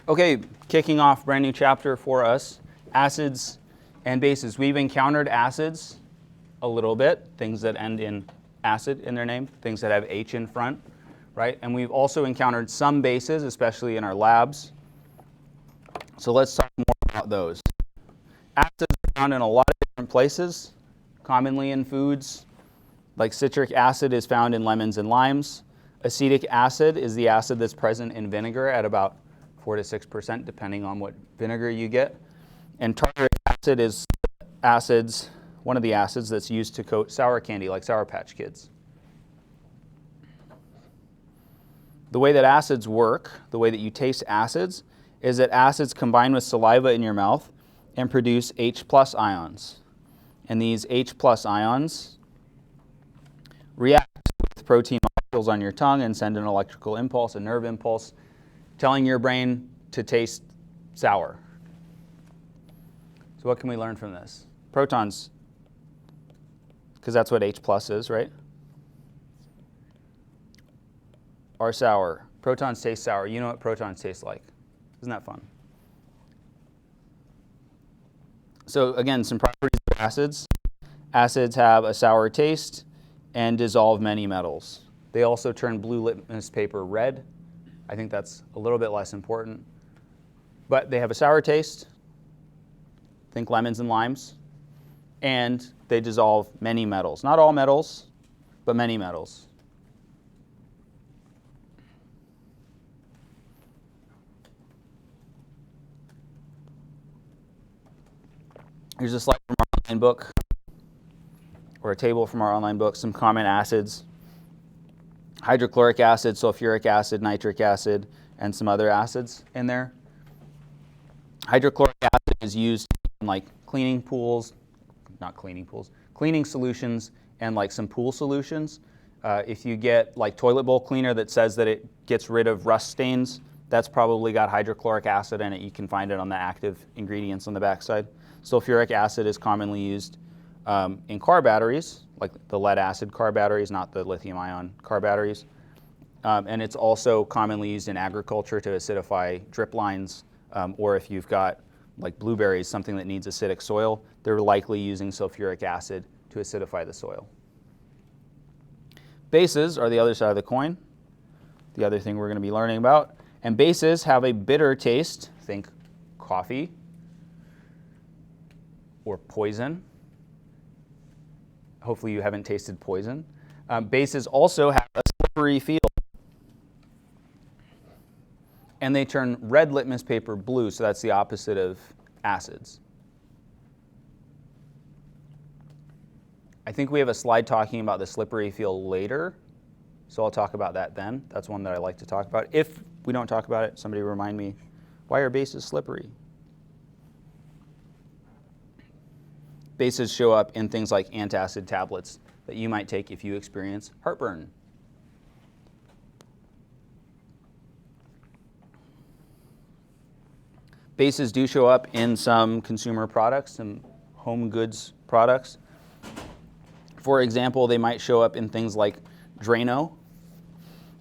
Okay, kicking off brand new chapter for us, acids and bases. We've encountered acids a little bit, things that end in acid in their name, things that have H in front, right? And we've also encountered some bases, especially in our labs. So let's talk more about those. Acids are found in a lot of different places, commonly in foods. Like citric acid is found in lemons and limes. Acetic acid is the acid that's present in vinegar at about 4 to 6%, depending on what vinegar you get. And tartaric acid is one of the acids that's used to coat sour candy, like Sour Patch Kids. The way that acids work, the way that you taste acids, is that acids combine with saliva in your mouth and produce H+ ions. And these H+ ions react with protein molecules on your tongue and send an electrical impulse, a nerve impulse, telling your brain to taste sour. So what can we learn from this? Protons, because that's what H+ is, right? Are sour. Protons taste sour. You know what protons taste like. Isn't that fun? So again, some properties of acids. Acids have a sour taste and dissolve many metals. They also turn blue litmus paper red. I think that's a little bit less important. But they have a sour taste. Think lemons and limes. And they dissolve many metals. Not all metals, but many metals. Here's a slide from our online book, or a table from our online book, some common acids. Hydrochloric acid, sulfuric acid, nitric acid, and some other acids in there. Hydrochloric acid is used in like cleaning solutions and like some pool solutions. If you get like toilet bowl cleaner that says that it gets rid of rust stains, that's probably got hydrochloric acid in it. You can find it on the active ingredients on the backside. Sulfuric acid is commonly used in car batteries, like the lead acid car batteries, not the lithium ion car batteries. And it's also commonly used in agriculture to acidify drip lines, or if you've got like blueberries, something that needs acidic soil, they're likely using sulfuric acid to acidify the soil. Bases are the other side of the coin, the other thing we're going to be learning about. And bases have a bitter taste. Think coffee or poison. Hopefully you haven't tasted poison. Bases also have a slippery feel. And they turn red litmus paper blue, so that's the opposite of acids. I think we have a slide talking about the slippery feel later, so I'll talk about that then. That's one that I like to talk about. If we don't talk about it, somebody remind me, why are bases slippery? Bases show up in things like antacid tablets that you might take if you experience heartburn. Bases do show up in some consumer products, some home goods products. For example, they might show up in things like Drano,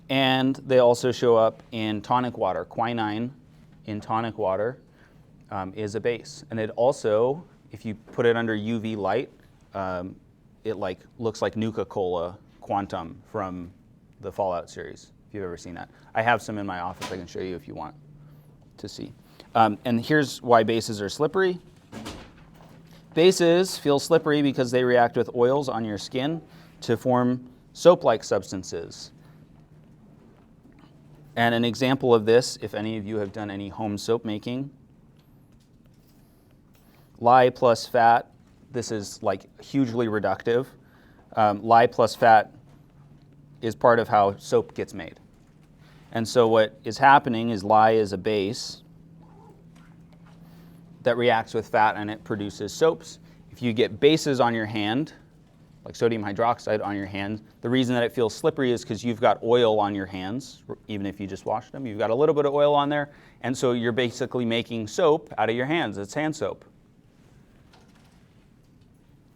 and they also show up in tonic water. Quinine in tonic water is a base. And it also, if you put it under UV light, it like looks like Nuka-Cola Quantum from the Fallout series, if you've ever seen that. I have some in my office I can show you if you want to see. And here's why bases are slippery. Bases feel slippery because they react with oils on your skin to form soap-like substances. And an example of this, if any of you have done any home soap making, lye plus fat, this is like hugely reductive. Lye plus fat is part of how soap gets made. And so what is happening is lye is a base that reacts with fat and it produces soaps. If you get bases on your hand, like sodium hydroxide on your hand, the reason that it feels slippery is because you've got oil on your hands, even if you just washed them. You've got a little bit of oil on there, and so you're basically making soap out of your hands. It's hand soap.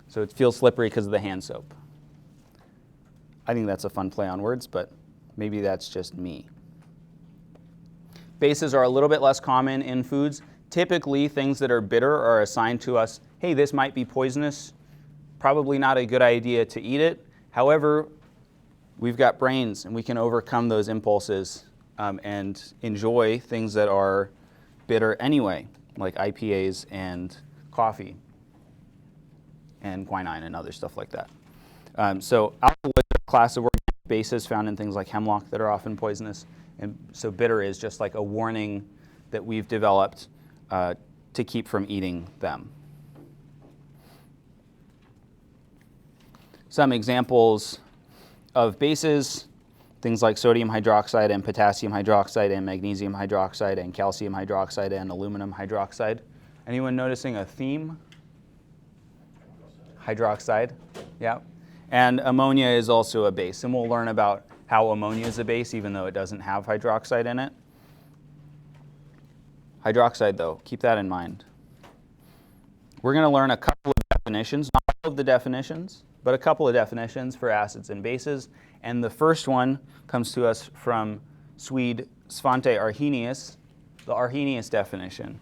So it feels slippery because of the hand soap. I think that's a fun play on words, but maybe that's just me. Bases are a little bit less common in foods. Typically, things that are bitter are assigned to us, hey, this might be poisonous, probably not a good idea to eat it. However, we've got brains and we can overcome those impulses and enjoy things that are bitter anyway, like IPAs and coffee and quinine and other stuff like that. So alkaloids are a class of organic bases found in things like hemlock that are often poisonous. And so bitter is just like a warning that we've developed to keep from eating them. Some examples of bases, things like sodium hydroxide and potassium hydroxide and magnesium hydroxide and calcium hydroxide and aluminum hydroxide. Anyone noticing a theme? Hydroxide, yeah. And ammonia is also a base, and we'll learn about how ammonia is a base even though it doesn't have hydroxide in it. Hydroxide though, keep that in mind. We're going to learn a couple of definitions, not all of the definitions, but a couple of definitions for acids and bases. And the first one comes to us from Swede Svante Arrhenius, the Arrhenius definition.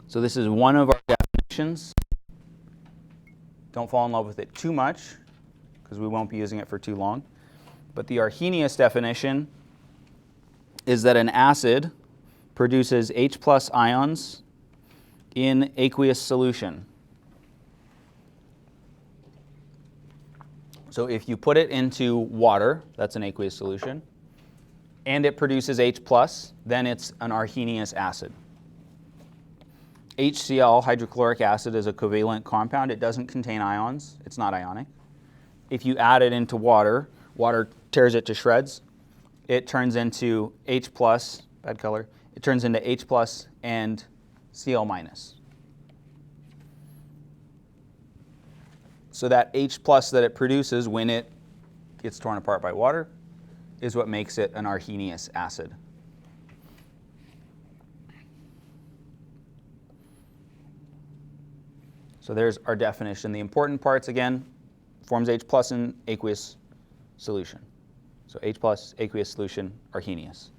So this is one of our definitions. Don't fall in love with it too much, because we won't be using it for too long. But the Arrhenius definition is that an acid produces H+ ions in aqueous solution. So if you put it into water, that's an aqueous solution, and it produces H+, then it's an Arrhenius acid. HCl, hydrochloric acid, is a covalent compound. It doesn't contain ions. It's not ionic. If you add it into water, water tears it to shreds. It turns into H+, bad color, it turns into H+ and Cl-. So that H+ that it produces when it gets torn apart by water is what makes it an Arrhenius acid. So there's our definition. The important parts, again, forms H+ in aqueous solution. So H+, aqueous solution, Arrhenius.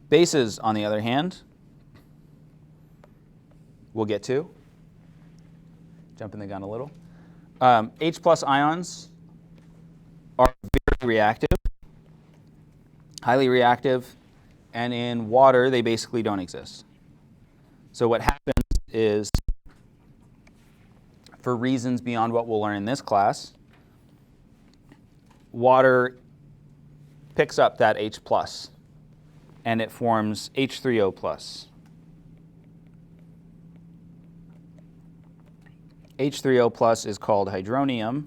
Bases, on the other hand, we'll get to. Jumping the gun a little. H+ ions are very reactive, highly reactive, and in water they basically don't exist. So what happens is, for reasons beyond what we'll learn in this class, water picks up that H+ and it forms H3O+. H3O+ is called hydronium.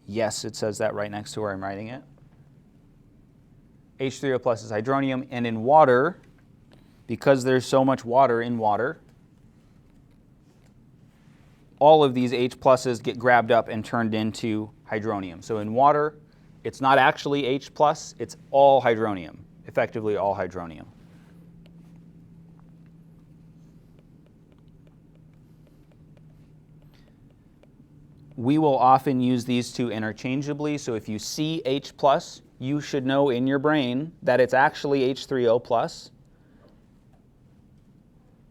Yes, it says that right next to where I'm writing it. H3O+ is hydronium, and in water, because there's so much water in water, all of these H+'s get grabbed up and turned into hydronium. So in water, it's not actually H+, it's all hydronium, effectively all hydronium. We will often use these two interchangeably, so if you see H+, you should know in your brain that it's actually H3O+,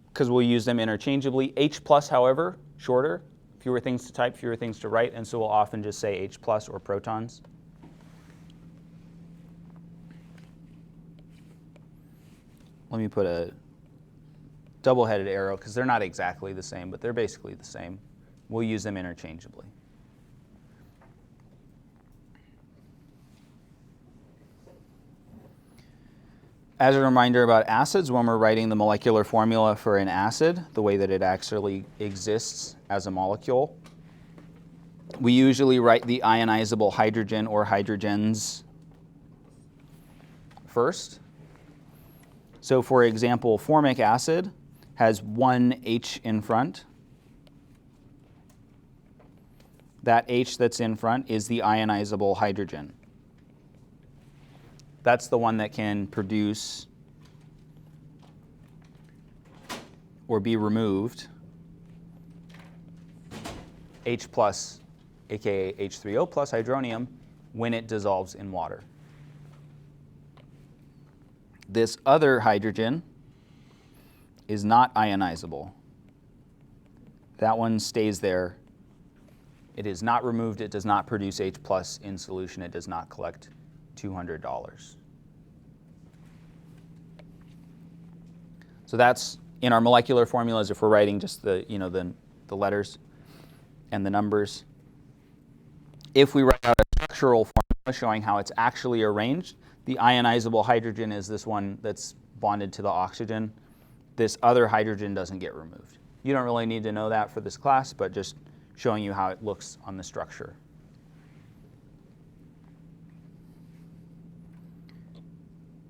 because we'll use them interchangeably. H+, however, shorter, fewer things to type, fewer things to write, and so we'll often just say H+ or protons. Let me put a double-headed arrow, because they're not exactly the same, but they're basically the same. We'll use them interchangeably. As a reminder about acids, when we're writing the molecular formula for an acid, the way that it actually exists as a molecule, we usually write the ionizable hydrogen or hydrogens first. So for example, formic acid has one H in front. That H that's in front is the ionizable hydrogen. That's the one that can produce or be removed H+, aka H3O+ hydronium, when it dissolves in water. This other hydrogen is not ionizable. That one stays there. It is not removed. It does not produce H plus in solution. It does not collect $200. So that's in our molecular formulas if we're writing just the letters and the numbers. If we write out a structural formula showing how it's actually arranged, the ionizable hydrogen is this one that's bonded to the oxygen. This other hydrogen doesn't get removed. You don't really need to know that for this class, but just showing you how it looks on the structure.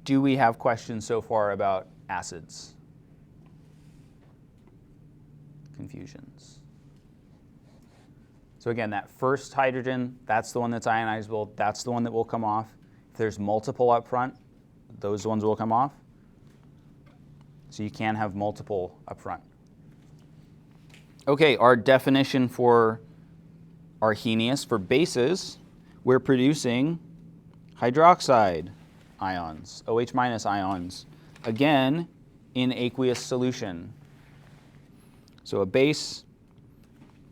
Do we have questions so far about acids? Confusions? So again, that first hydrogen, that's the one that's ionizable. That's the one that will come off. If there's multiple up front, those ones will come off. So you can have multiple up front. Okay, our definition for Arrhenius, for bases, we're producing hydroxide ions, OH minus ions, again, in aqueous solution. So a base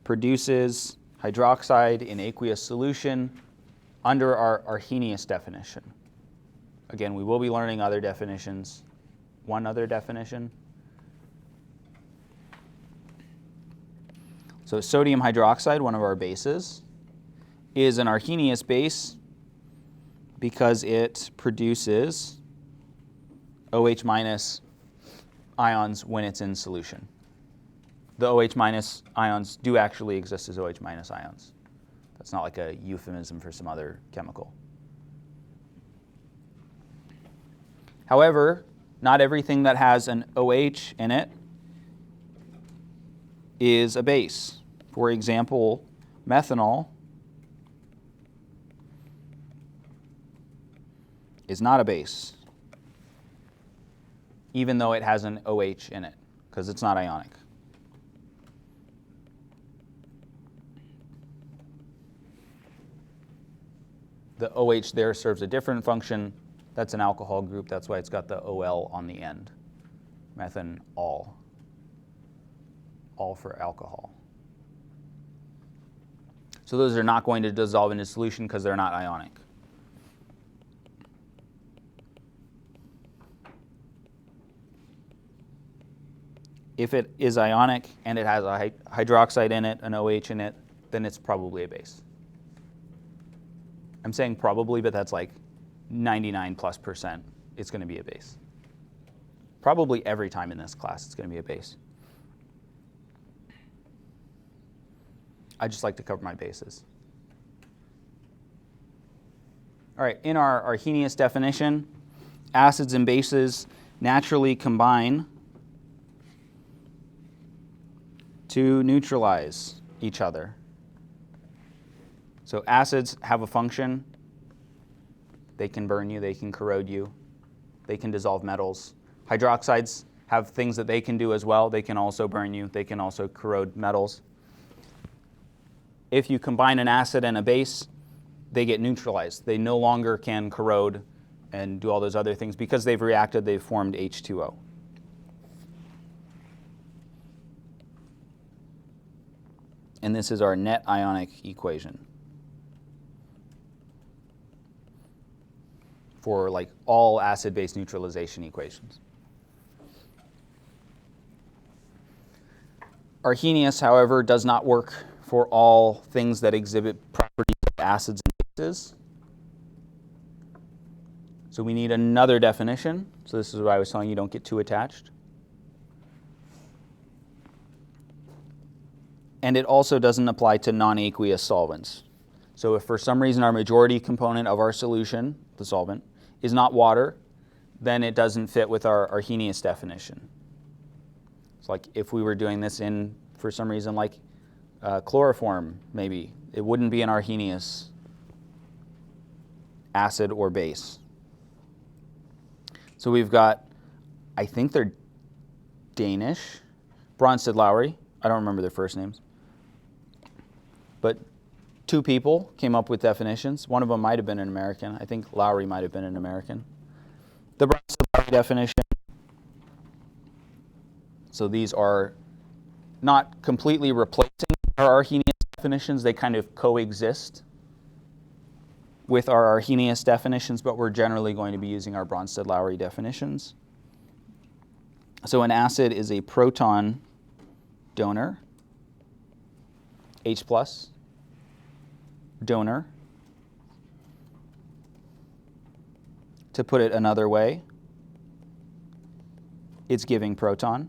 produces hydroxide in aqueous solution under our Arrhenius definition. Again, we will be learning other definitions. One other definition. So sodium hydroxide, one of our bases, is an Arrhenius base because it produces OH minus ions when it's in solution. The OH minus ions do actually exist as OH minus ions. That's not like a euphemism for some other chemical. However, not everything that has an OH in it is a base. For example, methanol is not a base, even though it has an OH in it, because it's not ionic. The OH there serves a different function. That's an alcohol group. That's why it's got the OL on the end. Methanol. All for alcohol. So those are not going to dissolve into solution because they're not ionic. If it is ionic and it has a hydroxide in it, an OH in it, then it's probably a base. I'm saying probably, but that's like 99+% it's going to be a base. Probably every time in this class it's going to be a base. I just like to cover my bases. All right, in our Arrhenius definition, acids and bases naturally combine to neutralize each other. So acids have a function. They can burn you, they can corrode you, they can dissolve metals. Hydroxides have things that they can do as well. They can also burn you, they can also corrode metals. If you combine an acid and a base, they get neutralized. They no longer can corrode and do all those other things because they've reacted, they've formed H2O. And this is our net ionic equation for like all acid-base neutralization equations. Arrhenius, however, does not work for all things that exhibit properties of acids and bases. So we need another definition. So this is what I was telling you, don't get too attached. And it also doesn't apply to non-aqueous solvents. So if for some reason our majority component of our solution, the solvent, is not water, then it doesn't fit with our Arrhenius definition. It's like if we were doing this in, for some reason, like chloroform, maybe, it wouldn't be an Arrhenius acid or base. So we've got, I think they're Danish, Bronsted-Lowry. I don't remember their first names. But two people came up with definitions. One of them might have been an American. I think Lowry might have been an American. The Bronsted-Lowry Bronsted-Lowry definition. So these are not completely replacing our Arrhenius definitions. They kind of coexist with our Arrhenius definitions, but we're generally going to be using our Bronsted-Lowry definitions. So an acid is a proton donor, H+, donor. To put it another way, it's giving proton.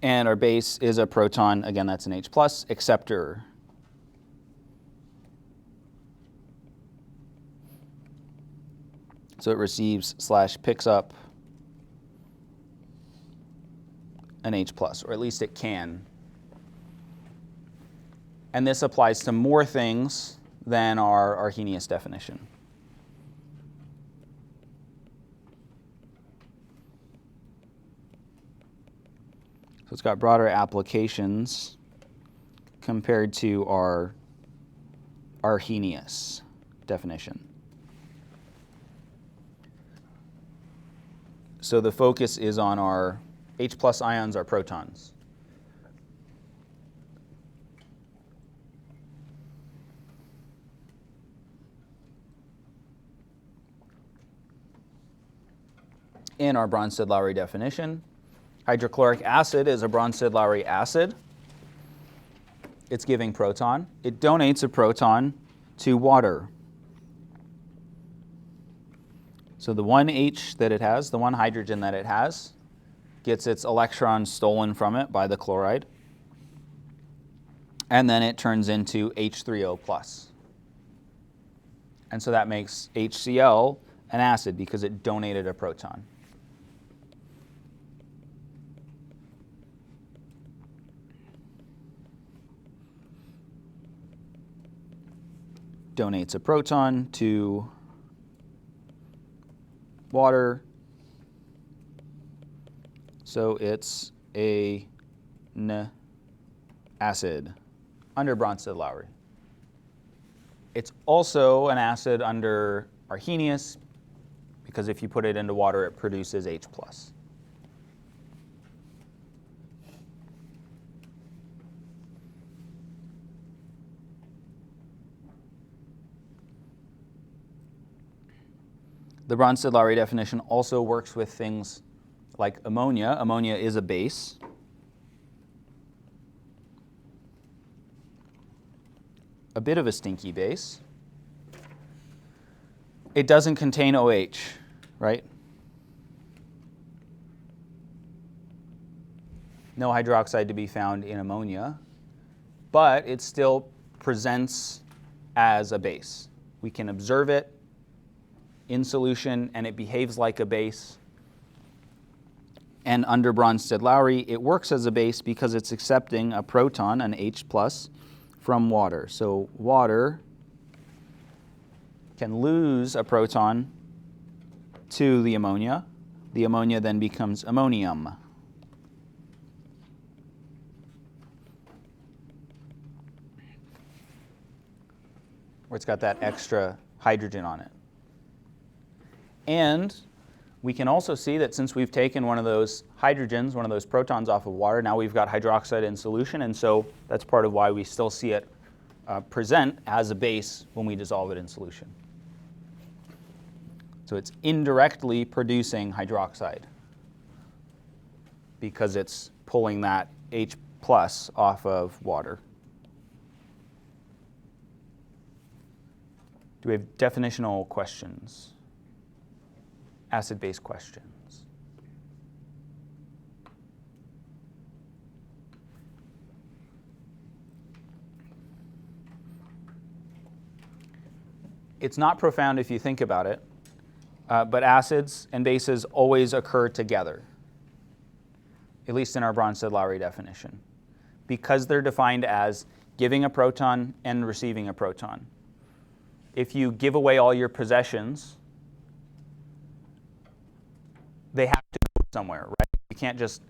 And our base is a proton, again, that's an H+, acceptor. So it receives / picks up an H+, or at least it can. And this applies to more things than our Arrhenius definition. So it's got broader applications compared to our Arrhenius definition. So the focus is on our H+ ions, our protons. In our Bronsted-Lowry definition, hydrochloric acid is a Bronsted-Lowry acid. It's giving proton. It donates a proton to water. So the one H that it has, the one hydrogen that it has, gets its electrons stolen from it by the chloride. And then it turns into H3O+. And so that makes HCl an acid because it donated a proton. Donates a proton to water, so it's an acid under Bronsted-Lowry. It's also an acid under Arrhenius because if you put it into water, it produces H+. The Bronsted-Lowry definition also works with things like ammonia. Ammonia is a base. A bit of a stinky base. It doesn't contain OH, right? No hydroxide to be found in ammonia, but it still presents as a base. We can observe it in solution, and it behaves like a base. And under Bronsted-Lowry, it works as a base because it's accepting a proton, an H+, from water. So water can lose a proton to the ammonia. The ammonia then becomes ammonium. Where it's got that extra hydrogen on it. And we can also see that since we've taken one of those hydrogens, one of those protons off of water, now we've got hydroxide in solution, and so that's part of why we still see it present as a base when we dissolve it in solution. So it's indirectly producing hydroxide because it's pulling that H+ off of water. Do we have definitional questions? Acid-base questions? It's not profound if you think about it, but acids and bases always occur together, at least in our Bronsted-Lowry definition, because they're defined as giving a proton and receiving a proton. If you give away all your possessions, they have to go somewhere, right? You can't just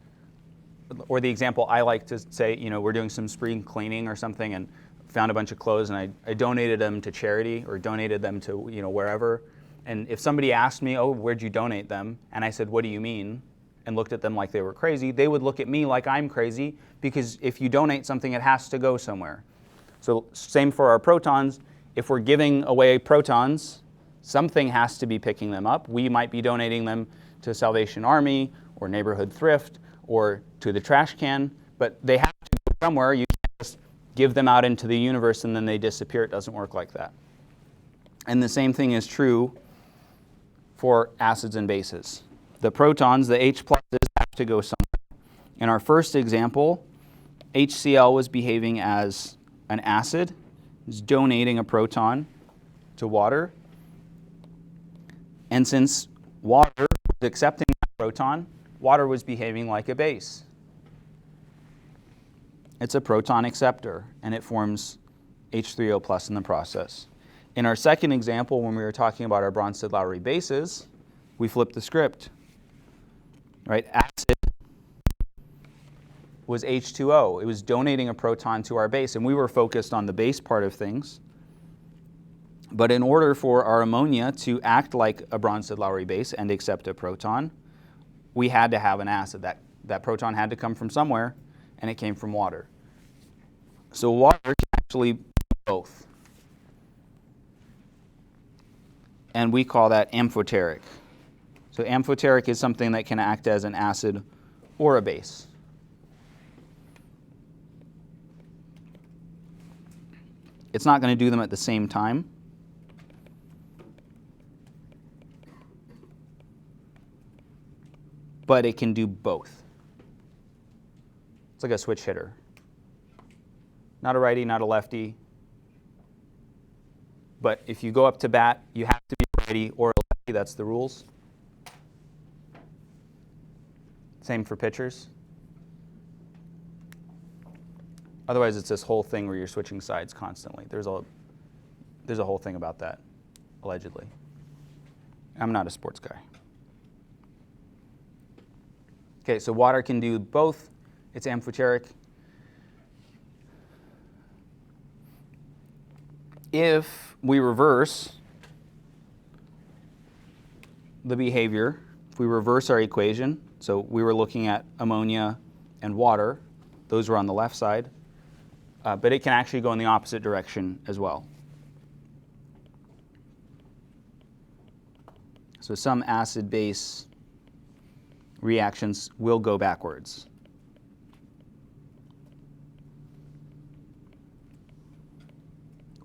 or the example I like to say, we're doing some spring cleaning or something and found a bunch of clothes and I donated them to charity or donated them to, wherever. And if somebody asked me, oh, where'd you donate them? And I said, what do you mean? And looked at them like they were crazy, they would look at me like I'm crazy, because if you donate something, it has to go somewhere. So same for our protons. If we're giving away protons, something has to be picking them up. We might be donating them to Salvation Army or Neighborhood Thrift or to the trash can, but they have to go somewhere. You can't just give them out into the universe and then they disappear. It doesn't work like that. And the same thing is true for acids and bases. The protons, the H pluses, have to go somewhere. In our first example, HCl was behaving as an acid. It was donating a proton to water. And since water was accepting that proton, water was behaving like a base. It's a proton acceptor, and it forms H3O plus in the process. In our second example, when we were talking about our Bronsted-Lowry bases, we flipped the script. Right? Acid was H2O. It was donating a proton to our base, and we were focused on the base part of things. But in order for our ammonia to act like a Bronsted-Lowry base and accept a proton, we had to have an acid. That proton had to come from somewhere, and it came from water. So water can actually be both. And we call that amphoteric. So amphoteric is something that can act as an acid or a base. It's not going to do them at the same time. But it can do both. It's like a switch hitter. Not a righty, not a lefty. But if you go up to bat, you have to be a righty or a lefty. That's the rules. Same for pitchers. Otherwise, it's this whole thing where you're switching sides constantly. There's a whole thing about that, allegedly. I'm not a sports guy. Okay, so water can do both. It's amphoteric. If we reverse the behavior, if we reverse our equation, so we were looking at ammonia and water, those were on the left side, but it can actually go in the opposite direction as well. So some acid-base reactions will go backwards.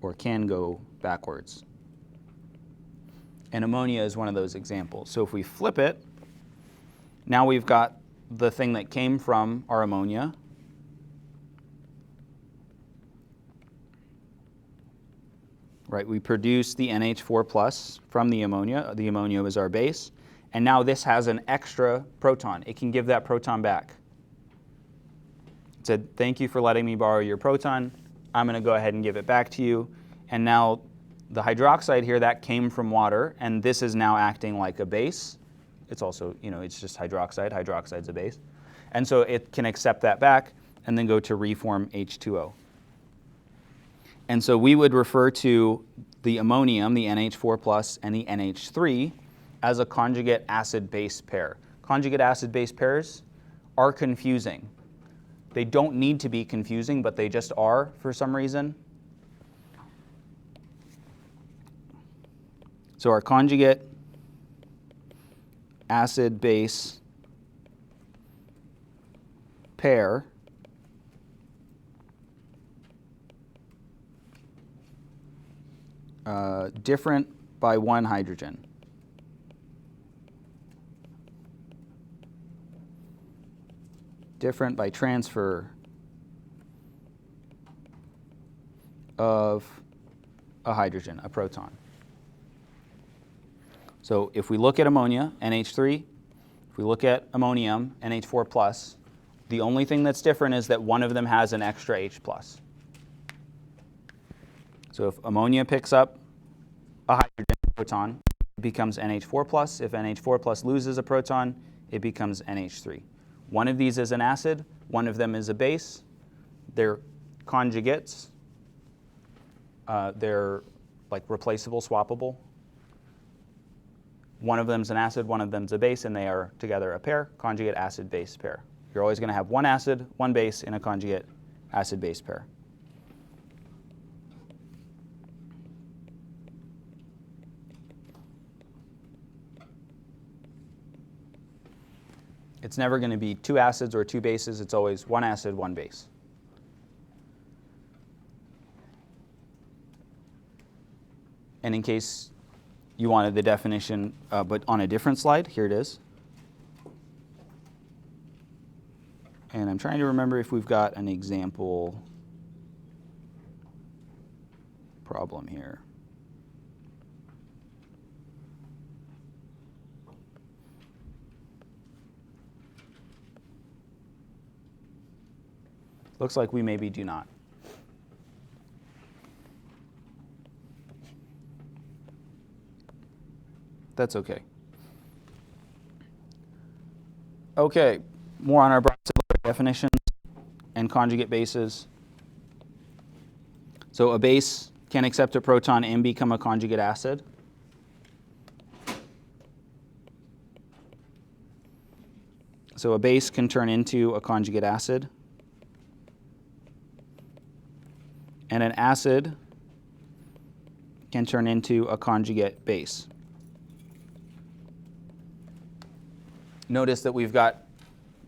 Or can go backwards. And ammonia is one of those examples. So if we flip it, now we've got the thing that came from our ammonia. Right, we produce the NH4 plus from the ammonia. The ammonia is our base. And now this has an extra proton. It can give that proton back. It said, thank you for letting me borrow your proton. I'm going to go ahead and give it back to you. And now the hydroxide here, that came from water, and this is now acting like a base. It's also, it's just hydroxide. Hydroxide's a base. And so it can accept that back and then go to reform H2O. And so we would refer to the ammonium, the NH4 plus, and the NH3 as a conjugate acid-base pair. Conjugate acid-base pairs are confusing. They don't need to be confusing, but they just are for some reason. So our conjugate acid-base pair different by one hydrogen. Different by transfer of a hydrogen, a proton. So if we look at ammonia, NH3, if we look at ammonium, NH4 plus, the only thing that's different is that one of them has an extra H plus. So if ammonia picks up a hydrogen proton, it becomes NH4 plus. If NH4 plus loses a proton, it becomes NH3. One of these is an acid, One of them is a base. They're conjugates. They're like replaceable, swappable. One of them's an acid, one of them's a base, and they are together a pair, conjugate acid-base pair. You're always going to have one acid, one base in a conjugate acid-base pair. It's never going to be two acids or two bases. It's always one acid, one base. And in case you wanted the definition, but on a different slide, here it is. And I'm trying to remember if we've got an example problem here. Looks like we maybe do not. That's okay. Okay, more on our Bronsted-Lowry definitions and conjugate bases. So a base can accept a proton and become a conjugate acid. So a base can turn into a conjugate acid. And an acid can turn into a conjugate base. Notice that we've got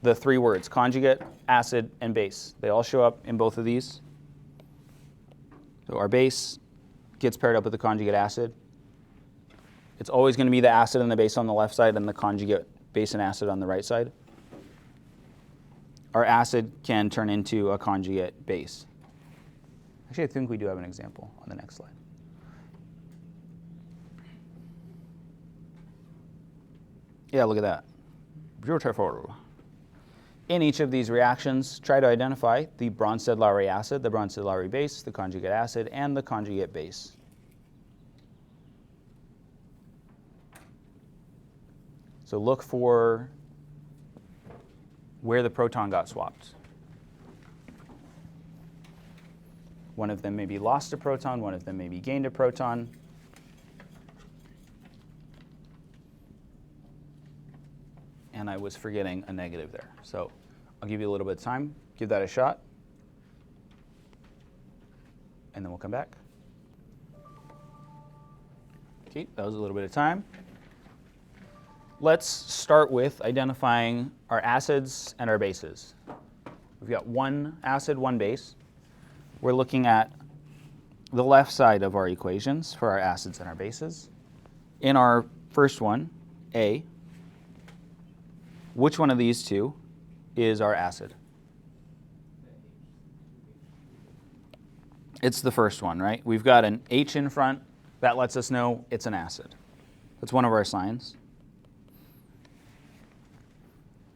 the three words, conjugate, acid, and base. They all show up in both of these. So our base gets paired up with the conjugate acid. It's always going to be the acid and the base on the left side and the conjugate base and acid on the right side. Our acid can turn into a conjugate base. Actually, I think we do have an example on the next slide. Yeah, look at that. Beautiful. In each of these reactions, try to identify the Bronsted-Lowry acid, the Bronsted-Lowry base, the conjugate acid, and the conjugate base. So look for where the proton got swapped. One of them maybe lost a proton, one of them maybe gained a proton. And I was forgetting a negative there. So I'll give you a little bit of time. Give that a shot. And then we'll come back. Okay, that was a little bit of time. Let's start with identifying our acids and our bases. We've got one acid, one base. We're looking at the left side of our equations for our acids and our bases. In our first one, A, which one of these two is our acid? It's the first one, right? We've got an H in front. That lets us know it's an acid. That's one of our signs.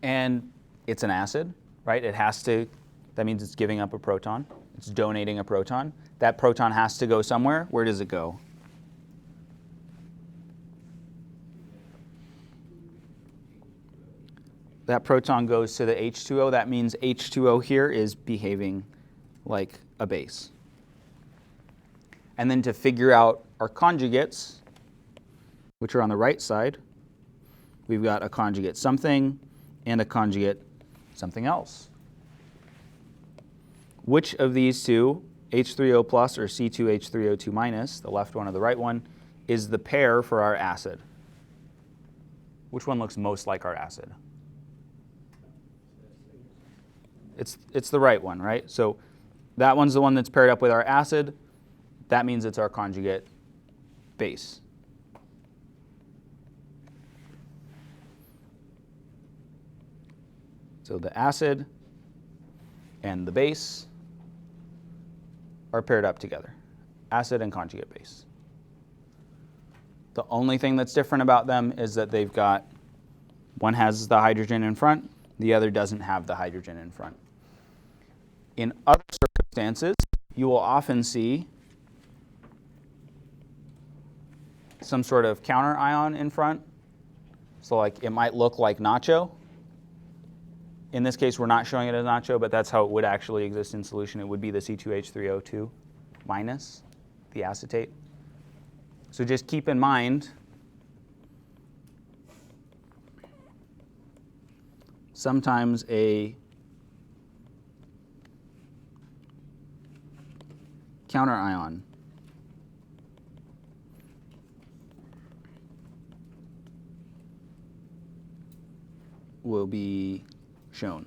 And it's an acid, right? It has to, that means it's giving up a proton. It's donating a proton. That proton has to go somewhere. Where does it go? That proton goes to the H2O. That means H2O here is behaving like a base. And then to figure out our conjugates, which are on the right side, we've got a conjugate something and a conjugate something else. Which of these two, H3O plus or C2H3O2 minus, the left one or the right one, is the pair for our acid? Which one looks most like our acid? It's the right one, right? So that one's the one that's paired up with our acid. That means it's our conjugate base. So the acid and the base are paired up together. Acid and conjugate base. The only thing that's different about them is that they've got, one has the hydrogen in front, the other doesn't have the hydrogen in front. In other circumstances, you will often see some sort of counter ion in front. So like it might look like nacho. In this case, we're not showing it as nacho, but that's how it would actually exist in solution. It would be the C2H3O2 minus the acetate. So just keep in mind, sometimes a counter ion will be shown.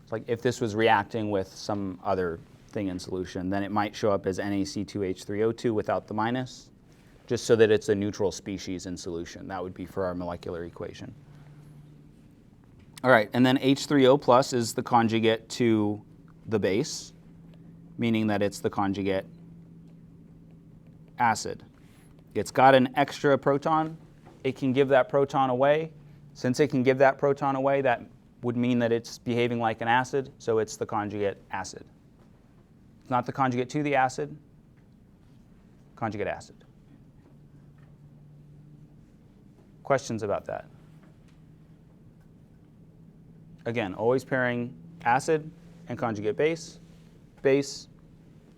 It's like if this was reacting with some other thing in solution, then it might show up as NaC2H3O2 without the minus, just so that it's a neutral species in solution. That would be for our molecular equation. All right, and then H3O plus is the conjugate to the base, meaning that it's the conjugate acid. It's got an extra proton. It can give that proton away. Since it can give that proton away, that would mean that it's behaving like an acid, so it's the conjugate acid. It's not the conjugate to the acid, conjugate acid. Questions about that? Again, always pairing acid and conjugate base, base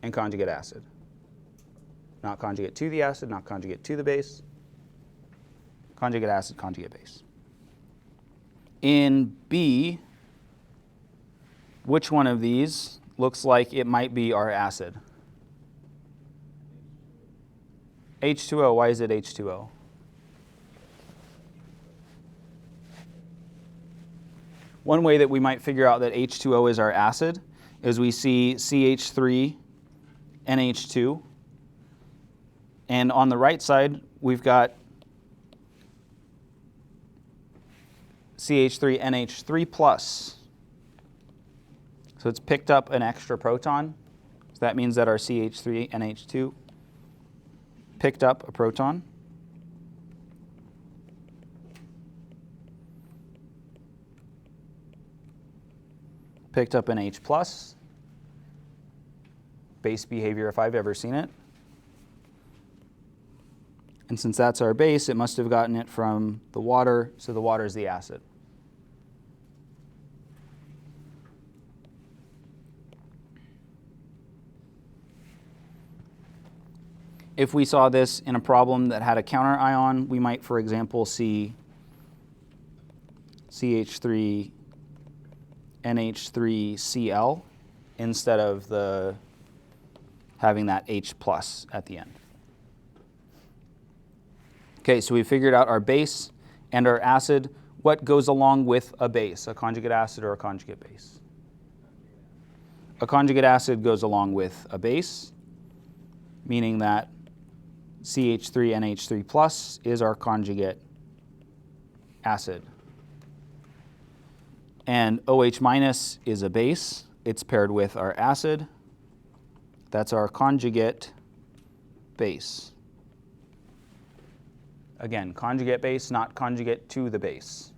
and conjugate acid. Not conjugate to the acid, not conjugate to the base. Conjugate acid, conjugate base. In B, which one of these looks like it might be our acid? H2O, why is it H2O? One way that we might figure out that H2O is our acid is we see CH3, NH2, and on the right side we've got CH3, NH3 plus. So it's picked up an extra proton. So that means that our CH3, NH2 picked up a proton. Picked up an H+, base behavior if I've ever seen it. And since that's our base, it must have gotten it from the water, so the water is the acid. If we saw this in a problem that had a counter ion, we might, for example, see CH3 NH3Cl instead of having that H+ at the end. Okay, so we figured out our base and our acid. What goes along with a base, a conjugate acid or a conjugate base? A conjugate acid goes along with a base, meaning that CH3NH3+ is our conjugate acid. And OH- is a base. It's paired with our acid. That's our conjugate base. Again, conjugate base, not conjugate to the base.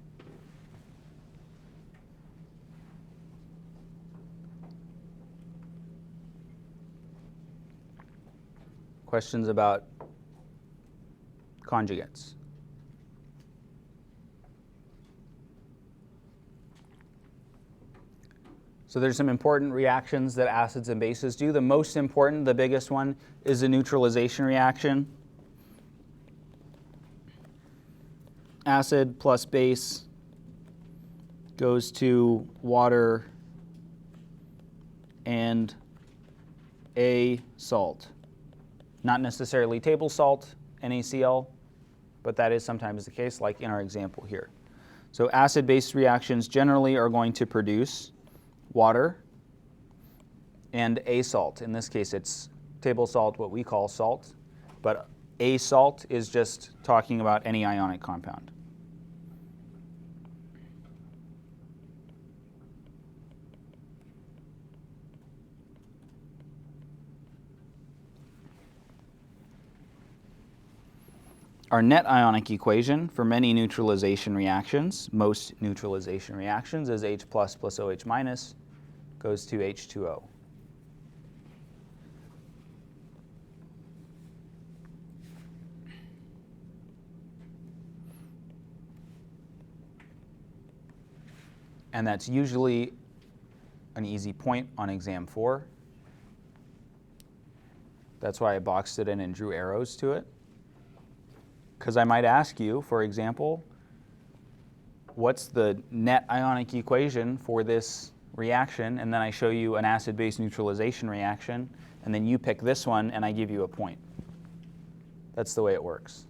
Questions about conjugates? So there's some important reactions that acids and bases do. The most important, the biggest one, is a neutralization reaction. Acid plus base goes to water and a salt. Not necessarily table salt, NaCl, but that is sometimes the case, like in our example here. So acid-base reactions generally are going to produce water and a salt. In this case, it's table salt, what we call salt, but a salt is just talking about any ionic compound. Our net ionic equation for many neutralization reactions, most neutralization reactions, is H+ plus OH- goes to H2O. And that's usually an easy point on exam 4. That's why I boxed it in and drew arrows to it. Because I might ask you, for example, what's the net ionic equation for this reaction? And then I show you an acid-base neutralization reaction. And then you pick this one, and I give you a point. That's the way it works.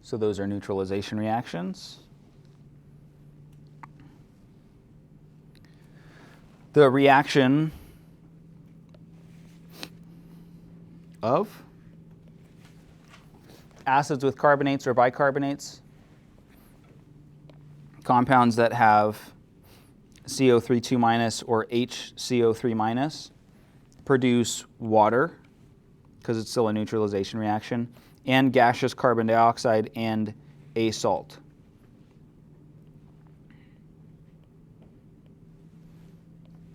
So those are neutralization reactions. The reaction of acids with carbonates or bicarbonates, compounds that have CO3 2- or HCO3- produce water, because it's still a neutralization reaction, and gaseous carbon dioxide and a salt.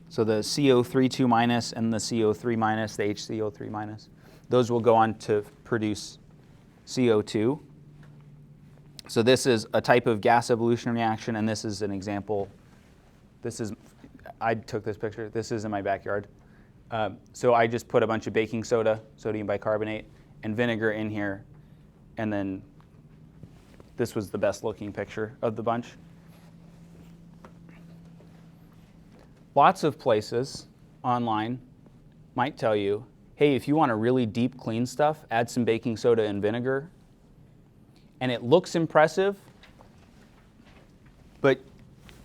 So the CO3 2- and the CO3-, the HCO3-, those will go on to produce CO2. So this is a type of gas evolution reaction, and this is an example. I took this picture. This is in my backyard. So I just put a bunch of baking soda, sodium bicarbonate, and vinegar in here, and then this was the best looking picture of the bunch. Lots of places online might tell you, hey, if you want a really deep clean stuff, add some baking soda and vinegar. And it looks impressive, but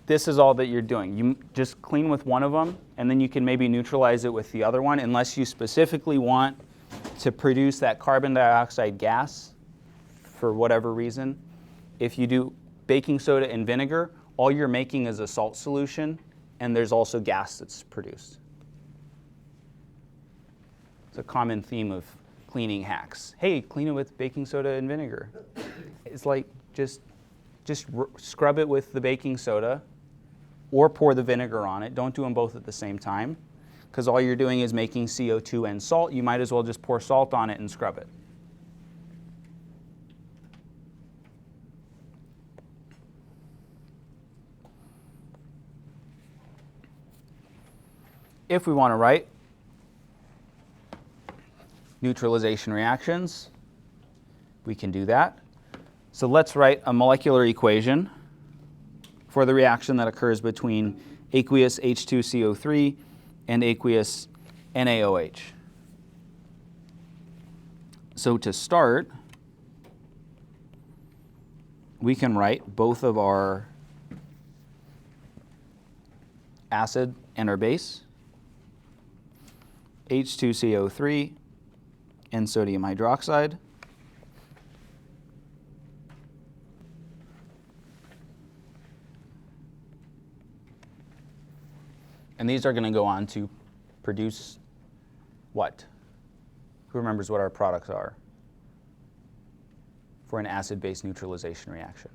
this is all that you're doing. You just clean with one of them, and then you can maybe neutralize it with the other one, unless you specifically want to produce that carbon dioxide gas for whatever reason. If you do baking soda and vinegar, all you're making is a salt solution, and there's also gas that's produced. It's a common theme of cleaning hacks. Hey, clean it with baking soda and vinegar. It's like just scrub it with the baking soda or pour the vinegar on it. Don't do them both at the same time, because all you're doing is making CO2 and salt. You might as well just pour salt on it and scrub it. If we want to write neutralization reactions, we can do that. So let's write a molecular equation for the reaction that occurs between aqueous H2CO3 and aqueous NaOH. So to start, we can write both of our acid and our base, H2CO3 and sodium hydroxide. And these are going to go on to produce what? Who remembers what our products are for an acid-base neutralization reaction?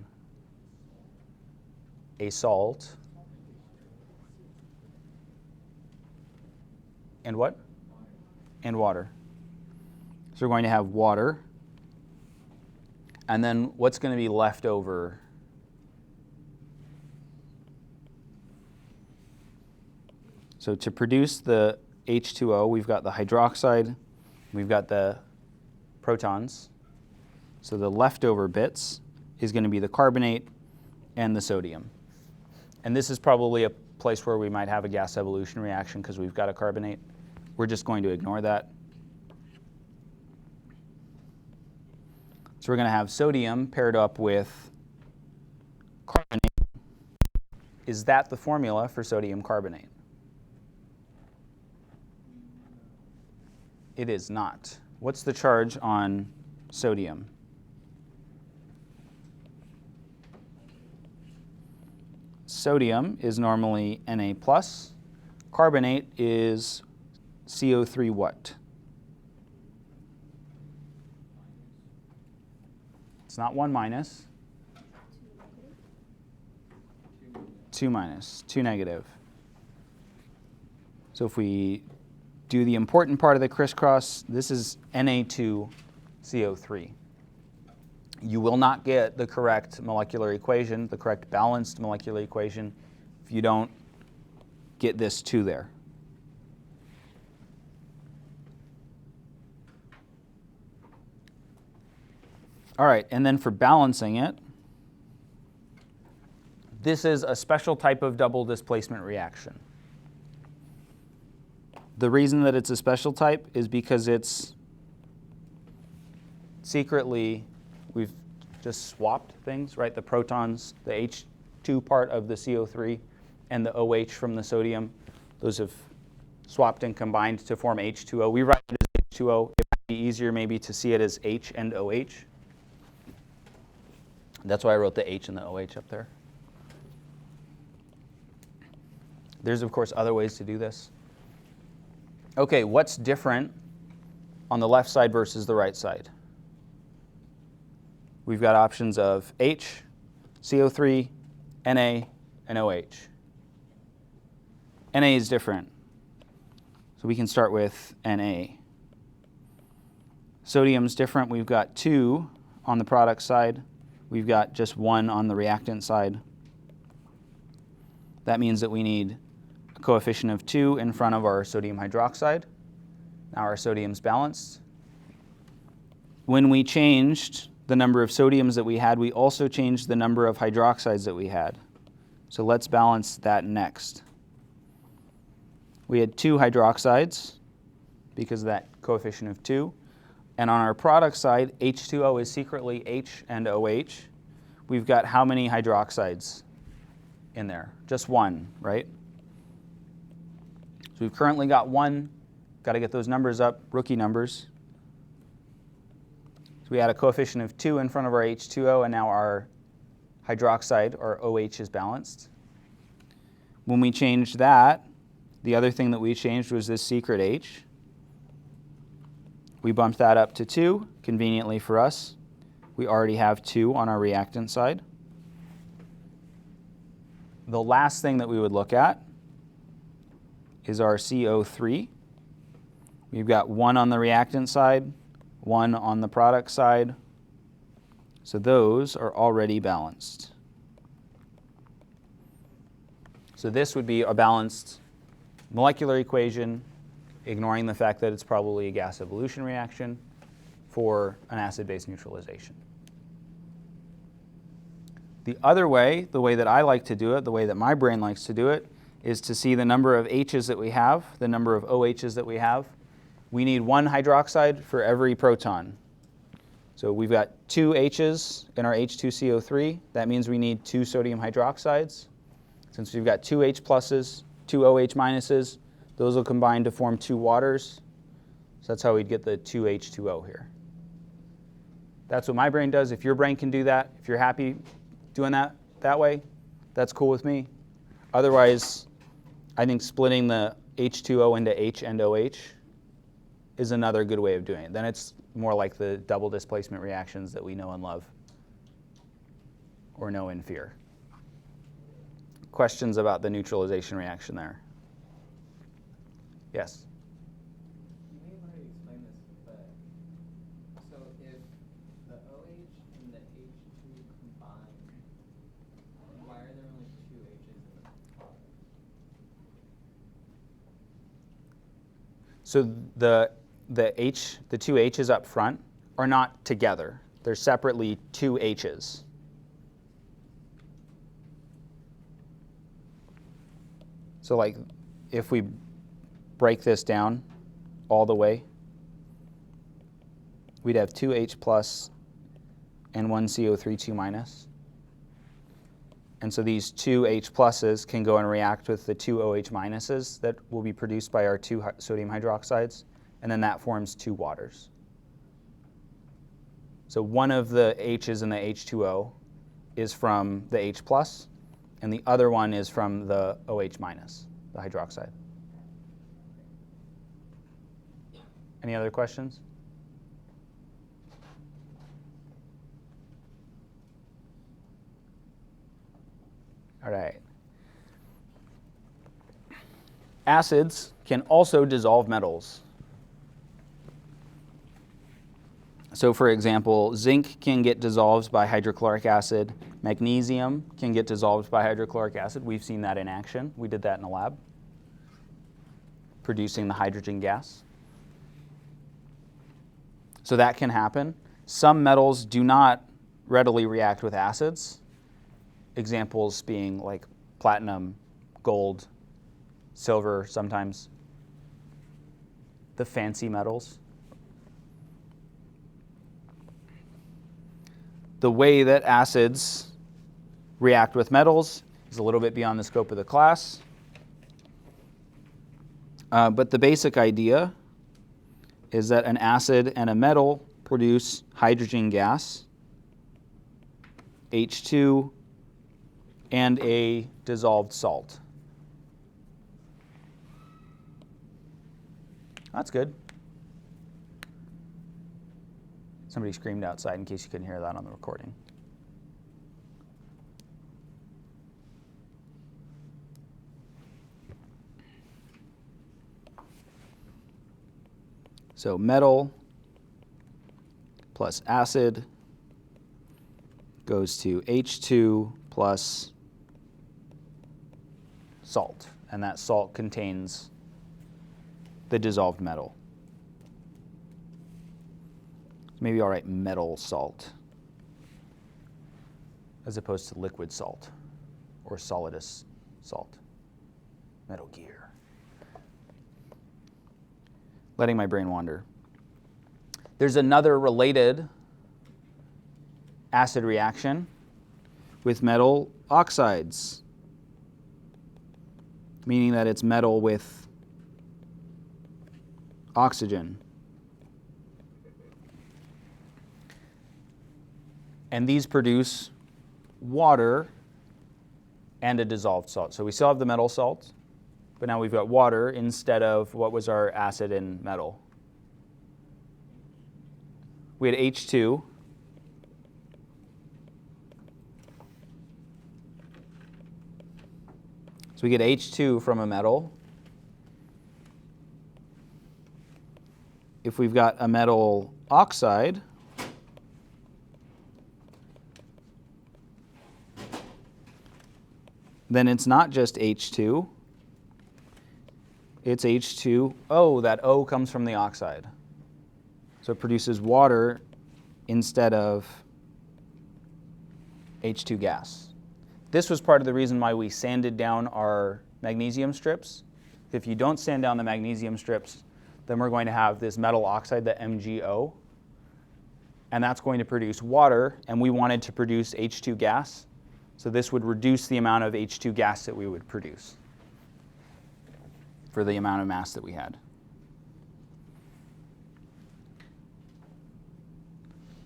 A salt. And what? And water. So we're going to have water. And then what's going to be left over? So to produce the H2O, we've got the hydroxide, we've got the protons. So the leftover bits is going to be the carbonate and the sodium. And this is probably a place where we might have a gas evolution reaction because we've got a carbonate. We're just going to ignore that. So we're going to have sodium paired up with carbonate. Is that the formula for sodium carbonate? It is not. What's the charge on sodium? Sodium is normally Na+. Carbonate is CO3 what? It's not 1 minus. 2 minus, 2 negative. So if we do the important part of the crisscross, this is Na2CO3. You will not get the correct molecular equation, the correct balanced molecular equation, if you don't get this 2 there. All right, and then for balancing it, this is a special type of double displacement reaction. The reason that it's a special type is because it's secretly, we've just swapped things, right? The protons, the H2 part of the CO3 and the OH from the sodium, those have swapped and combined to form H2O. We write it as H2O. It might be easier maybe to see it as H and OH. That's why I wrote the H and the OH up there. There's, of course, other ways to do this. Okay, what's different on the left side versus the right side? We've got options of H, CO3, Na, and OH. Na is different. So we can start with Na. Sodium's different. We've got 2 on the product side. We've got just 1 on the reactant side. That means that we need a coefficient of 2 in front of our sodium hydroxide. Now our sodium's balanced. When we changed the number of sodiums that we had, we also changed the number of hydroxides that we had. So let's balance that next. We had 2 hydroxides because of that coefficient of 2. And on our product side, H2O is secretly H and OH. We've got how many hydroxides in there? Just 1, right? So we've currently got 1. Got to get those numbers up, rookie numbers. So we add a coefficient of 2 in front of our H2O, and now our hydroxide, or OH, is balanced. When we changed that, the other thing that we changed was this secret H. We bumped that up to 2, conveniently for us. We already have 2 on our reactant side. The last thing that we would look at is our CO3. We've got 1 on the reactant side, 1 on the product side. So those are already balanced. So this would be a balanced molecular equation, ignoring the fact that it's probably a gas evolution reaction for an acid-base neutralization. The other way, the way that I like to do it, the way that my brain likes to do it, is to see the number of H's that we have, the number of OH's that we have. We need 1 hydroxide for every proton. So we've got 2 H's in our H2CO3. That means we need 2 sodium hydroxides. Since we've got 2 H pluses, 2 OH minuses, those will combine to form 2 waters. So that's how we'd get the 2H2O here. That's what my brain does. If your brain can do that, if you're happy doing that way, that's cool with me. Otherwise, I think splitting the H2O into H and OH is another good way of doing it. Then it's more like the double displacement reactions that we know and love, or know and fear. Questions about the neutralization reaction there? Yes? You may have already explained this, but so if the OH and the H2 combine, why are there only 2 H's in the product? So the 2 H's up front are not together. They're separately 2 H's. So like if we break this down all the way, we'd have 2 H plus and 1 CO3 2 minus. And so these 2 H pluses can go and react with the 2 OH minuses that will be produced by our 2 sodium hydroxides, and then that forms 2 waters. So one of the H's in the H2O is from the H plus, and the other one is from the OH minus, the hydroxide. Any other questions? All right. Acids can also dissolve metals. So for example, zinc can get dissolved by hydrochloric acid. Magnesium can get dissolved by hydrochloric acid. We've seen that in action. We did that in a lab, producing the hydrogen gas. So that can happen. Some metals do not readily react with acids. Examples being like platinum, gold, silver sometimes. The fancy metals. The way that acids react with metals is a little bit beyond the scope of the class. But the basic idea is that an acid and a metal produce hydrogen gas, H2, and a dissolved salt. That's good. Somebody screamed outside in case you couldn't hear that on the recording. So metal plus acid goes to H2 plus salt, and that salt contains the dissolved metal. Maybe I'll write metal salt as opposed to liquid salt or solidus salt. Metal Gear. Letting my brain wander. There's another related acid reaction with metal oxides, meaning that it's metal with oxygen. And these produce water and a dissolved salt. So we still have the metal salt, but now we've got water instead of what was our acid and metal. We had H2. So we get H2 from a metal. If we've got a metal oxide, then it's not just H2, it's H2O. That O comes from the oxide. So it produces water instead of H2 gas. This was part of the reason why we sanded down our magnesium strips. If you don't sand down the magnesium strips, then we're going to have this metal oxide, the MgO, and that's going to produce water, and we wanted to produce H2 gas. So this would reduce the amount of H2 gas that we would produce for the amount of mass that we had.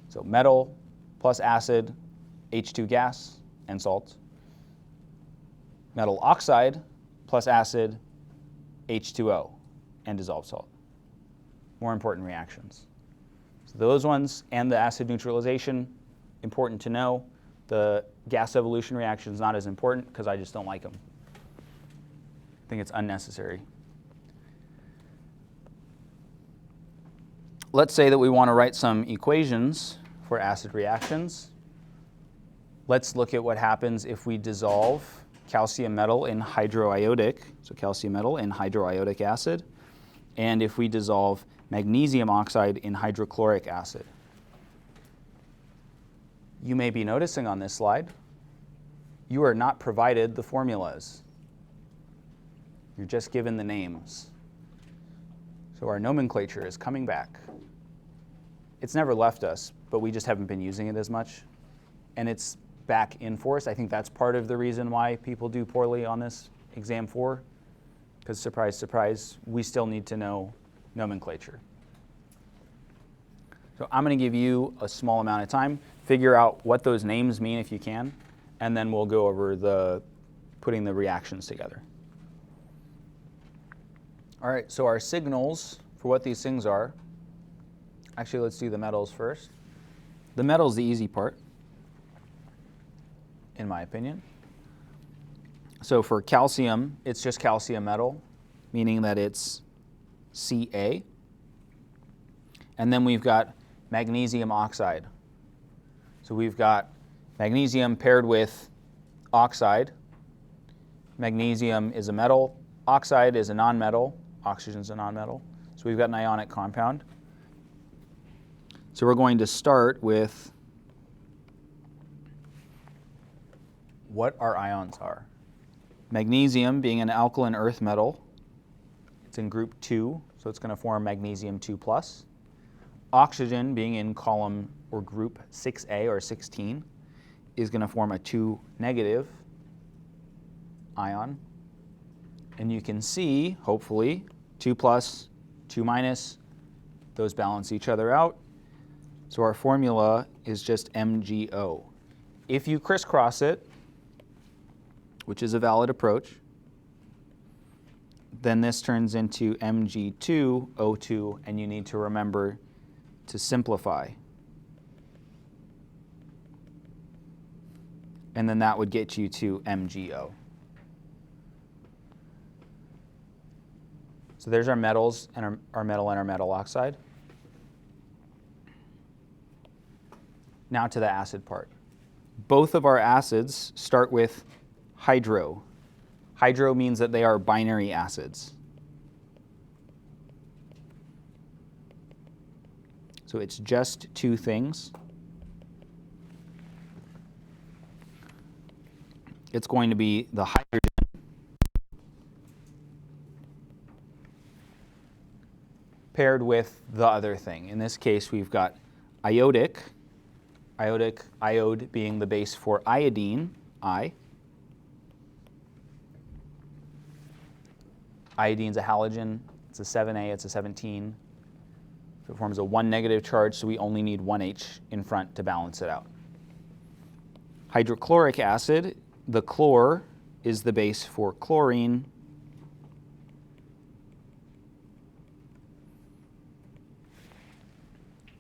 So metal plus acid, H2 gas, and salt. Metal oxide plus acid, H2O, and dissolved salt. More important reactions. So those ones and the acid neutralization, important to know. The gas evolution reaction is not as important because I just don't like them. I think it's unnecessary. Let's say that we want to write some equations for acid reactions. Let's look at what happens if we dissolve calcium metal in hydroiodic, so calcium metal in hydroiodic acid, and if we dissolve magnesium oxide in hydrochloric acid. You may be noticing on this slide, you are not provided the formulas. You're just given the names. So our nomenclature is coming back. It's never left us, but we just haven't been using it as much. And it's back in force. I think that's part of the reason why people do poorly on this exam 4, because surprise, surprise, we still need to know nomenclature. So I'm going to give you a small amount of time. Figure out what those names mean if you can, and then we'll go over putting the reactions together. All right, so our signals for what these things are. Actually, let's do the metals first. The metal's the easy part, in my opinion. So for calcium, it's just calcium metal. meaning that it's Ca. And then we've got magnesium oxide. So we've got magnesium paired with oxide. Magnesium is a metal, oxide is a nonmetal, oxygen is a nonmetal. So we've got an ionic compound. So we're going to start with what our ions are. Magnesium being an alkaline earth metal, it's in group 2, so it's going to form magnesium 2+. Oxygen being in column or group 6A or 16 is going to form a 2- ion. And you can see, hopefully, 2+, 2-, those balance each other out. So our formula is just MgO. If you crisscross it, which is a valid approach, then this turns into Mg2O2, and you need to remember to simplify. And then that would get you to MgO. So there's our metals and our metal and our metal oxide. Now to the acid part. Both of our acids start with hydro. Hydro means that they are binary acids. So it's just two things. It's going to be the hydrogen paired with the other thing. In this case, we've got iodic, iode being the base for iodine, I. Iodine's a halogen, it's a 7A, it's a 17. So it forms a 1 negative charge, so we only need one H in front to balance it out. Hydrochloric acid, the chlor is the base for chlorine.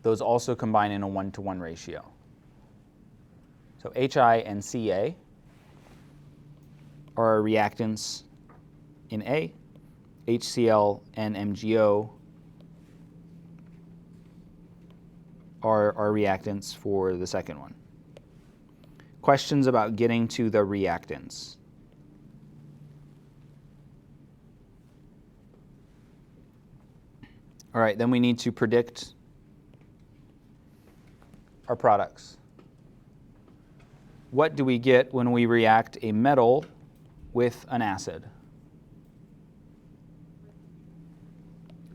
Those also combine in a 1-to-1 ratio. So HI and Ca are our reactants in A. HCl and MgO are our reactants for the second one. Questions about getting to the reactants? All right, then we need to predict our products. What do we get when we react a metal with an acid?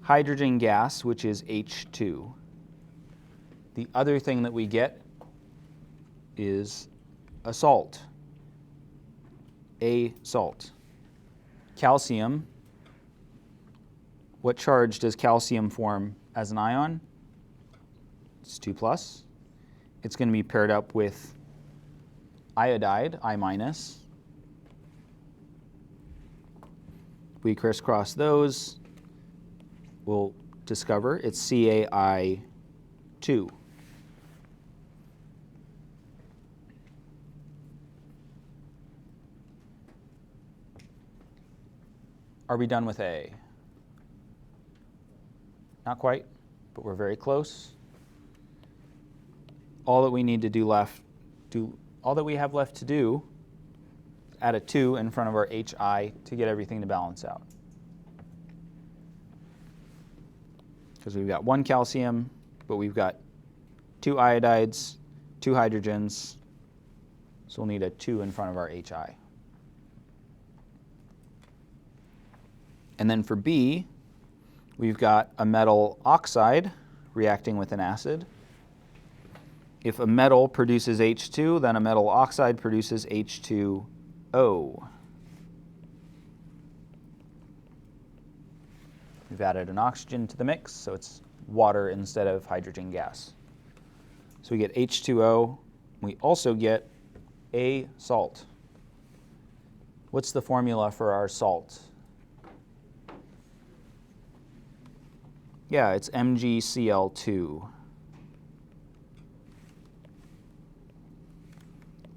Hydrogen gas, which is H2. The other thing that we get is a salt, a salt. Calcium, what charge does calcium form as an ion? It's 2+. It's going to be paired up with iodide, I-. We crisscross those, we'll discover it's CaI2. Are we done with A? Not quite, but we're very close. All that we need to do all that we have left to do is add a 2 in front of our HI to get everything to balance out. Because we've got 1 calcium, but we've got 2 iodides, 2 hydrogens, so we'll need a 2 in front of our HI. And then for B, we've got a metal oxide reacting with an acid. If a metal produces H2, then a metal oxide produces H2O. We've added an oxygen to the mix, so it's water instead of hydrogen gas. So we get H2O. We also get a salt. What's the formula for our salt? Yeah, it's MgCl2.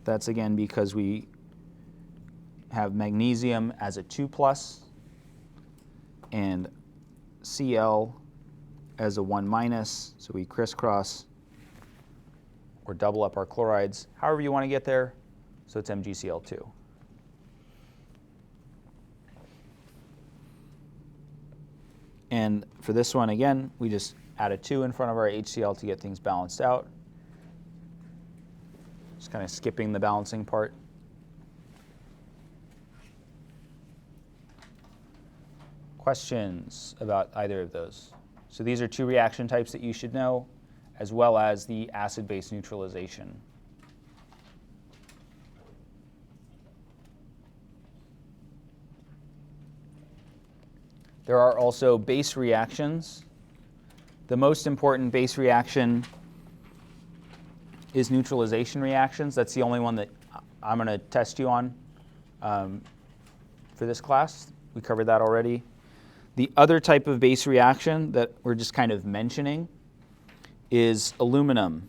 That's again because we have magnesium as a 2+, and Cl as a 1 minus, so we crisscross or double up our chlorides, however you want to get there, so it's MgCl2. And for this one, again, we just add a 2 in front of our HCl to get things balanced out. Just kind of skipping the balancing part. Questions about either of those? So these are two reaction types that you should know, as well as the acid-base neutralization. There are also base reactions. The most important base reaction is neutralization reactions. That's the only one that I'm going to test you on for this class. We covered that already. The other type of base reaction that we're just kind of mentioning is aluminum.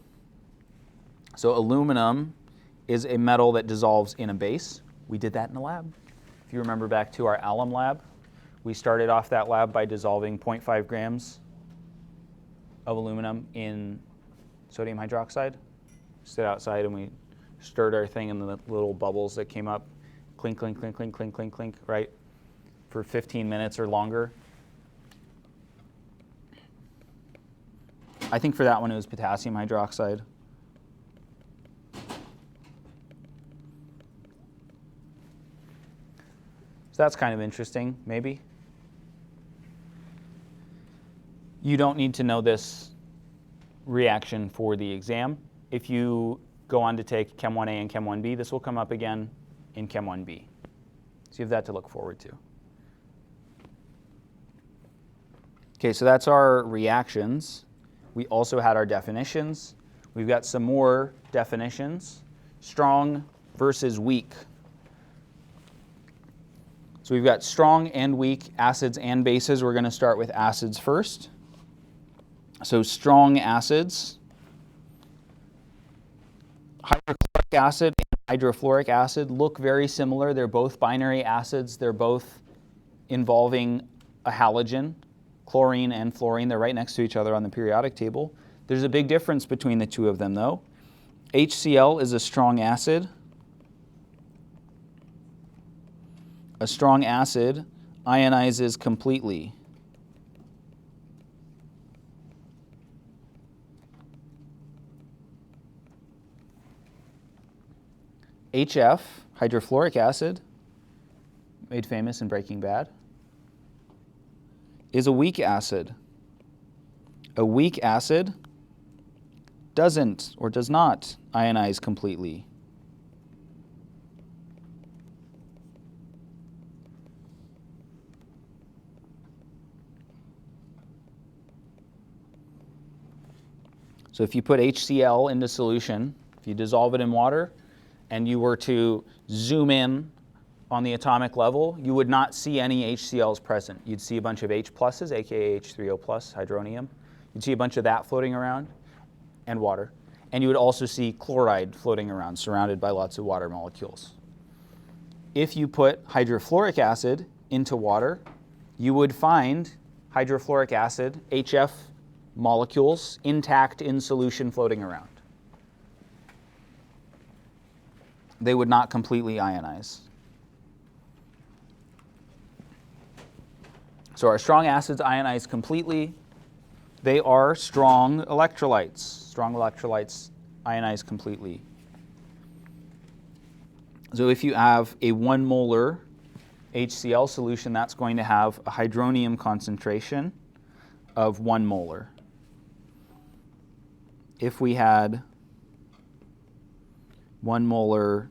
So aluminum is a metal that dissolves in a base. We did that in the lab. If you remember back to our alum lab, we started off that lab by dissolving 0.5 grams of aluminum in sodium hydroxide. Stood outside and we stirred our thing and the little bubbles that came up, clink, clink, clink, clink, clink, clink, clink, right? For 15 minutes or longer. I think for that one it was potassium hydroxide. So that's kind of interesting, maybe. You don't need to know this reaction for the exam. If you go on to take Chem 1A and Chem 1B, this will come up again in Chem 1B. So you have that to look forward to. Okay, so that's our reactions. We also had our definitions. We've got some more definitions. Strong versus weak. So we've got strong and weak acids and bases. We're going to start with acids first. So strong acids, hydrochloric acid and hydrofluoric acid look very similar. They're both binary acids. They're both involving a halogen, chlorine and fluorine. They're right next to each other on the periodic table. There's a big difference between the two of them, though. HCl is a strong acid. A strong acid ionizes completely. HF, hydrofluoric acid, made famous in Breaking Bad, is a weak acid. A weak acid doesn't or does not ionize completely. So if you put HCl into solution, if you dissolve it in water, and you were to zoom in on the atomic level, you would not see any HCl's present. You'd see a bunch of H pluses, aka H3O plus, hydronium. You'd see a bunch of that floating around, and water. And you would also see chloride floating around, surrounded by lots of water molecules. If you put hydrofluoric acid into water, you would find hydrofluoric acid, HF molecules, intact in solution floating around. They would not completely ionize. So our strong acids ionize completely. They are strong electrolytes. Strong electrolytes ionize completely. So if you have a 1 molar HCl solution, that's going to have a hydronium concentration of 1 molar. If we had 1 molar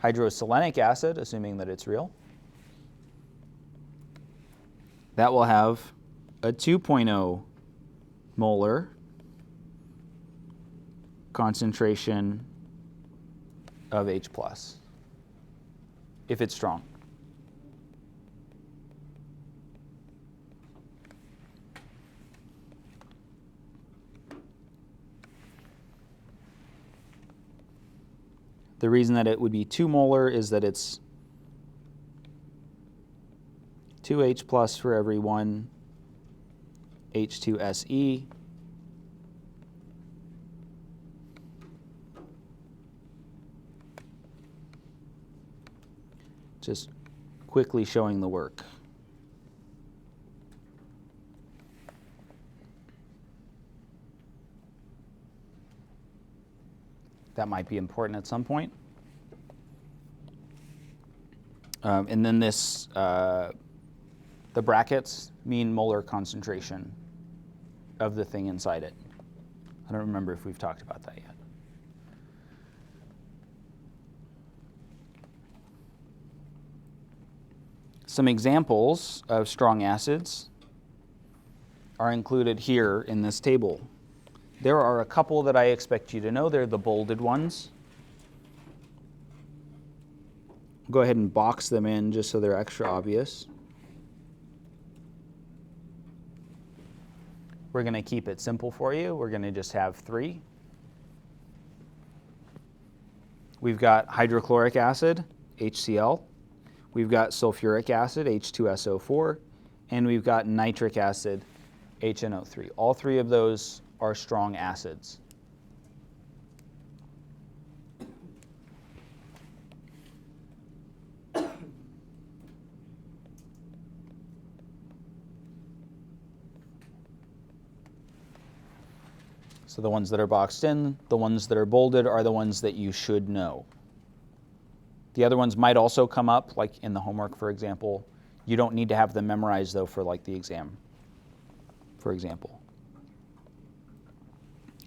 hydroselenic acid, assuming that it's real, that will have a 2.0 molar concentration of H+, if it's strong. The reason that it would be 2 molar is that it's 2H plus for every one H2SE. Just quickly showing the work. That might be important at some point. And then this, the brackets mean molar concentration of the thing inside it. I don't remember if we've talked about that yet. Some examples of strong acids are included here in this table. There are a couple that I expect you to know. They're the bolded ones. Go ahead and box them in just so they're extra obvious. We're going to keep it simple for you. We're going to just have 3. We've got hydrochloric acid, HCl. We've got sulfuric acid, H2SO4. And we've got nitric acid, HNO3. All 3 of those are strong acids. So the ones that are boxed in, the ones that are bolded are the ones that you should know. The other ones might also come up, like in the homework, for example. You don't need to have them memorized, though, for like the exam, for example.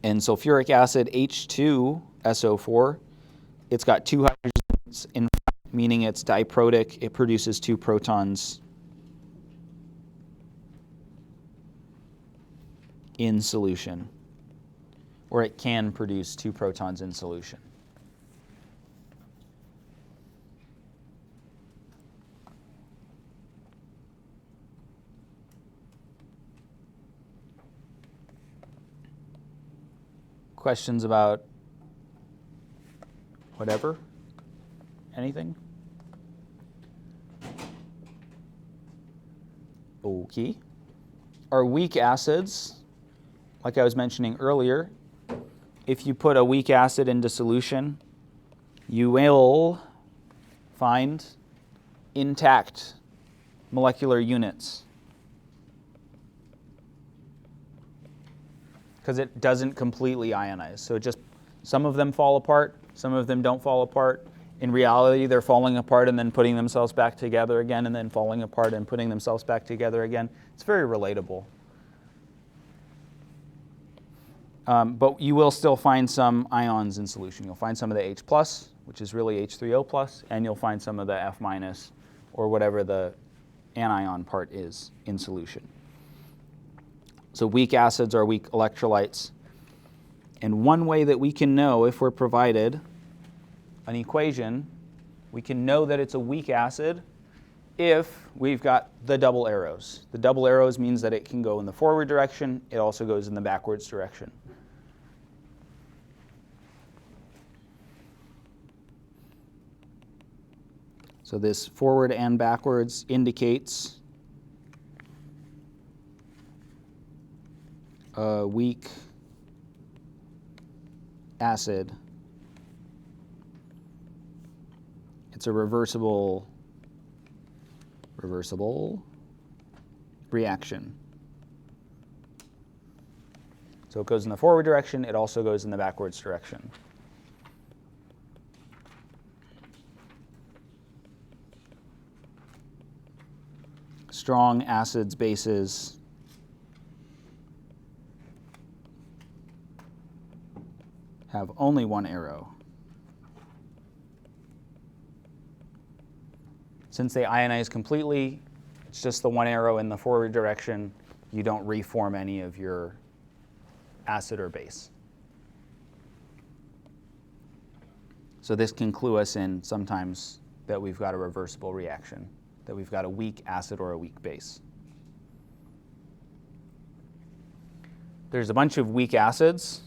And sulfuric acid, H2SO4, it's got 2 hydrogens in front, meaning it's diprotic. It produces 2 protons in solution. Or it can produce 2 protons in solution. Questions about whatever? Anything? Okay. Our weak acids, like I was mentioning earlier, if you put a weak acid into solution, you will find intact molecular units, because it doesn't completely ionize. So some of them fall apart, some of them don't fall apart. In reality, they're falling apart and then putting themselves back together again, and then falling apart and putting themselves back together again. It's very relatable. But you will still find some ions in solution. You'll find some of the H+, which is really H3O+, and you'll find some of the F-, or whatever the anion part is in solution. So weak acids are weak electrolytes. And one way that we can know, if we're provided an equation, we can know that it's a weak acid if we've got the double arrows. The double arrows means that it can go in the forward direction. It also goes in the backwards direction. So this forward and backwards indicates a weak acid. It's a reversible reaction. So it goes in the forward direction. It also goes in the backwards direction. Strong acids, bases have only one arrow. Since they ionize completely, it's just the one arrow in the forward direction. You don't reform any of your acid or base. So this can clue us in sometimes that we've got a reversible reaction, that we've got a weak acid or a weak base. There's a bunch of weak acids.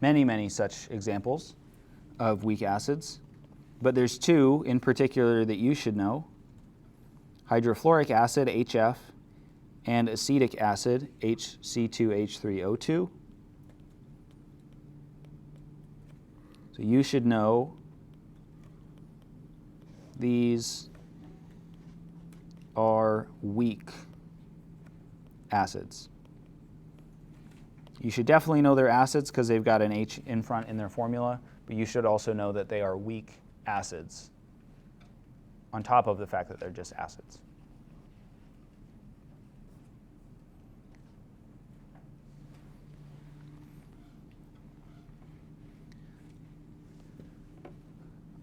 Many, many such examples of weak acids. but there's two in particular that you should know. Hydrofluoric acid, HF, and acetic acid, HC2H3O2. So you should know these are weak acids. You should definitely know they're acids because they've got an H in front in their formula, but you should also know that they are weak acids on top of the fact that they're just acids.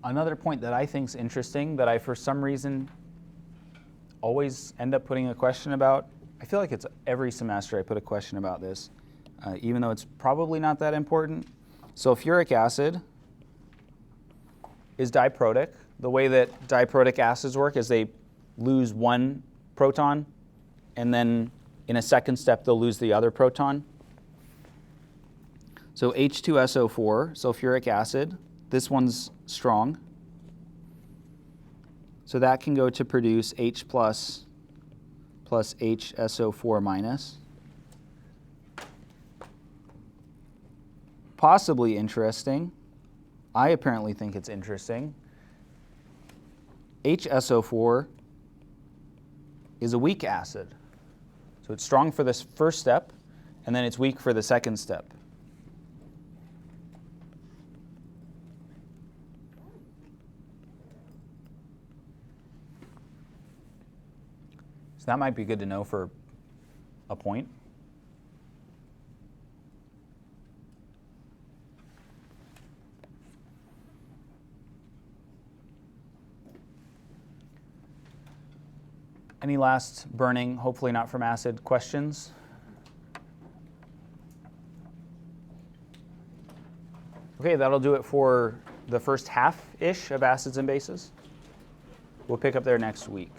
Another point that I think is interesting that I, for some reason, always end up putting a question about, I feel like it's every semester I put a question about this, even though it's probably not that important. Sulfuric acid is diprotic. The way that diprotic acids work is they lose one proton, and then in a second step they'll lose the other proton. So H2SO4, sulfuric acid, this one's strong. So that can go to produce H plus HSO4 minus. Possibly interesting. I apparently think it's interesting. HSO4 is a weak acid. So it's strong for this first step, and then it's weak for the second step. So that might be good to know for a point. Any last burning, hopefully not from acid, questions? Okay, that'll do it for the first half-ish of acids and bases. We'll pick up there next week.